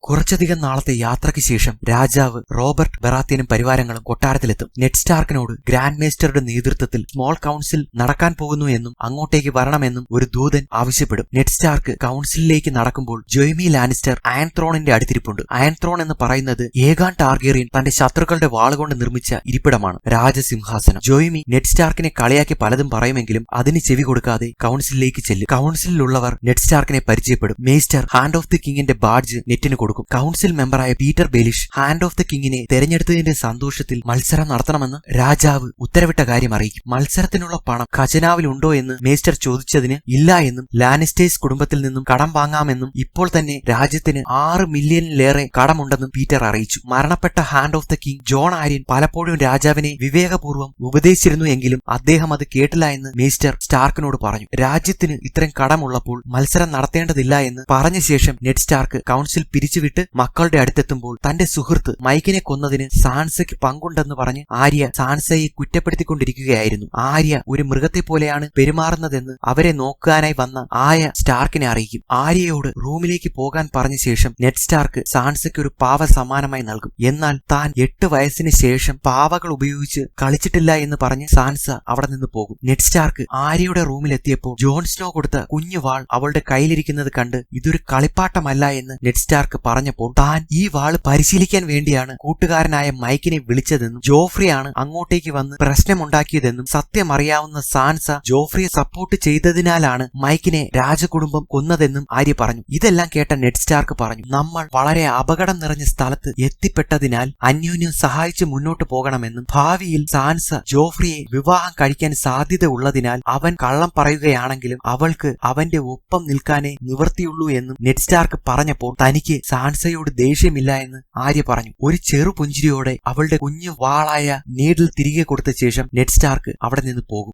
കുറച്ചധികം നാളത്തെ യാത്രയ്ക്ക് ശേഷം രാജാവ് റോബർട്ട് ബറാത്യനും പരിവാരങ്ങളും കൊട്ടാരത്തിലെത്തും. നെഡ് സ്റ്റാർക്കിനോട് ഗ്രാൻഡ് മേസ്റ്ററുടെ നേതൃത്വത്തിൽ സ്മോൾ കൗൺസിൽ നടക്കാൻ പോകുന്നു എന്നും അങ്ങോട്ടേക്ക് വരണമെന്നും ഒരു ദൂതൻ ആവശ്യപ്പെടും. നെഡ് സ്റ്റാർക്ക് കൗൺസിലിലേക്ക് നടക്കുമ്പോൾ ജോയ്മി ലാനിസ്റ്റർ അയൺ ത്രോണിന്റെ അടുത്തിരിപ്പുണ്ട്. അയൺ ത്രോൺ എന്ന് പറയുന്നത് ഏഗാൻ ടാർഗേറിയൻ തന്റെ ശത്രുക്കളുടെ വാളുകൊണ്ട് നിർമ്മിച്ച ഇരിപ്പിടമാണ്, രാജസിംഹാസനം. ജോയ്മി നെഡ് സ്റ്റാർക്കിനെ കളിയാക്കി പലതും പറയുമെങ്കിലും അതിന് ചെവി കൊടുക്കാതെ കൗൺസിലിലേക്ക് ചെല്ലും. കൗൺസിലുള്ളവർ നെഡ് സ്റ്റാർക്കിനെ പരിചയപ്പെടും. മേസ്റ്റർ ഹാൻഡ് ഓഫ് ദി കിങ്ങിന്റെ ബാഡ്ജ് നെറ്റിന് കൊടുക്കും. കൗൺസിൽ മെമ്പറായ Petyr Baelish hand of the കിങ്ങിനെ തെരഞ്ഞെടുത്തതിന്റെ സന്തോഷത്തിൽ മത്സരം നടത്തണമെന്ന് രാജാവ് ഉത്തരവിട്ട കാര്യം അറിയിക്കും. മത്സരത്തിനുള്ള പണം ഖജനാവിലുണ്ടോ എന്ന് മേസ്റ്റർ ചോദിച്ചതിന് ഇല്ല എന്നും ലാനിസ്റ്റേഴ്സ് കുടുംബത്തിൽ നിന്നും കടം വാങ്ങാമെന്നും ഇപ്പോൾ തന്നെ രാജ്യത്തിന് 6 മില്യണിലേറെ കടമുണ്ടെന്നും പീറ്റർ അറിയിച്ചു. മരണപ്പെട്ട hand of the king John Aryan പലപ്പോഴും രാജാവിനെ വിവേകപൂർവ്വം ഉപദേശിച്ചിരുന്നു എങ്കിലും അദ്ദേഹം അത് കേട്ടില്ല എന്ന് മേസ്റ്റർ സ്റ്റാർക്കിനോട് പറഞ്ഞു. രാജ്യത്തിന് ഇത്രയും കടമുള്ളപ്പോൾ മത്സരം നടത്തേണ്ടതില്ല എന്ന് പറഞ്ഞ ശേഷം നെഡ് സ്റ്റാർക്ക് കൗൺസിൽ പിരിച്ചുവിട്ട് മക്കളുടെ അടുത്തെത്തുമ്പോൾ തന്റെ സുഹൃത്ത് മൈക്കിനെ കൊന്നതിന് സാൻസയ്ക്ക് പങ്കുണ്ടെന്ന് പറഞ്ഞ് ആര്യ സാൻസയെ കുറ്റപ്പെടുത്തിക്കൊണ്ടിരിക്കുകയായിരുന്നു. ആര്യ ഒരു മൃഗത്തെ പോലെയാണ് പെരുമാറുന്നതെന്ന് അവരെ നോക്കാനായി വന്ന ആയ സ്റ്റാർക്കിനെ അറിയിക്കും. ആര്യയോട് റൂമിലേക്ക് പോകാൻ പറഞ്ഞ ശേഷം നെഡ് സ്റ്റാർക്ക് സാൻസയ്ക്ക് ഒരു പാവ സമ്മാനമായി നൽകും. എന്നാൽ താൻ 8 വയസ്സിന് ശേഷം പാവകൾ ഉപയോഗിച്ച് കളിച്ചിട്ടില്ല എന്ന് പറഞ്ഞ് സാൻസ അവിടെ നിന്ന് പോകും. നെഡ് സ്റ്റാർക്ക് ആര്യയുടെ റൂമിലെത്തിയപ്പോൾ ജോൺ സ്നോ കൊടുത്ത കുഞ്ഞു വാൾ അവളുടെ കയ്യിലിരിക്കുന്നത് കണ്ട് ഇതൊരു കളിപ്പാട്ടമല്ല എന്ന് നെഡ് സ്റ്റാർക്ക് പറഞ്ഞപ്പോൾ താൻ ഈ വാള് പരിശീലിക്കാൻ വേണ്ടിയാണ് കൂട്ടുകാരനായ മൈക്കിനെ വിളിച്ചതെന്നും ജോഫ്രിയാണ് അങ്ങോട്ടേക്ക് വന്ന് പ്രശ്നമുണ്ടാക്കിയതെന്നും സത്യമറിയാവുന്ന സാൻസ ജോഫ്രിയെ സപ്പോർട്ട് ചെയ്തതിനാലാണ് മൈക്കിനെ രാജകുടുംബം കൊന്നതെന്നും ആര്യ പറഞ്ഞു. ഇതെല്ലാം കേട്ട നെഡ് സ്റ്റാർക്ക് പറഞ്ഞു, നമ്മൾ വളരെ അപകടം നിറഞ്ഞ സ്ഥലത്ത് എത്തിപ്പെട്ടതിനാൽ അന്യോന്യം സഹായിച്ച് മുന്നോട്ട് പോകണമെന്നും ഭാവിയിൽ സാൻസ ജോഫ്രിയെ വിവാഹം കഴിക്കാൻ സാധ്യത ഉള്ളതിനാൽ അവൻ കള്ളം പറയുകയാണെങ്കിലും അവൾക്ക് അവന്റെ ഒപ്പം നിൽക്കാനേ നിവൃത്തിയുള്ളൂ എന്നും നെഡ് സ്റ്റാർക്ക് പറഞ്ഞപ്പോൾ തനിക്ക് സാൻസയോട് ദേഷ്യമില്ല എന്ന് ആര്യ പറഞ്ഞു. ഒരു ചെറു പുഞ്ചിരിയോടെ അവളുടെ കുഞ്ഞു വാളായ നീഡിൽ തിരികെ കൊടുത്ത ശേഷം നെഡ് സ്റ്റാർക്ക് അവിടെ നിന്ന് പോകും.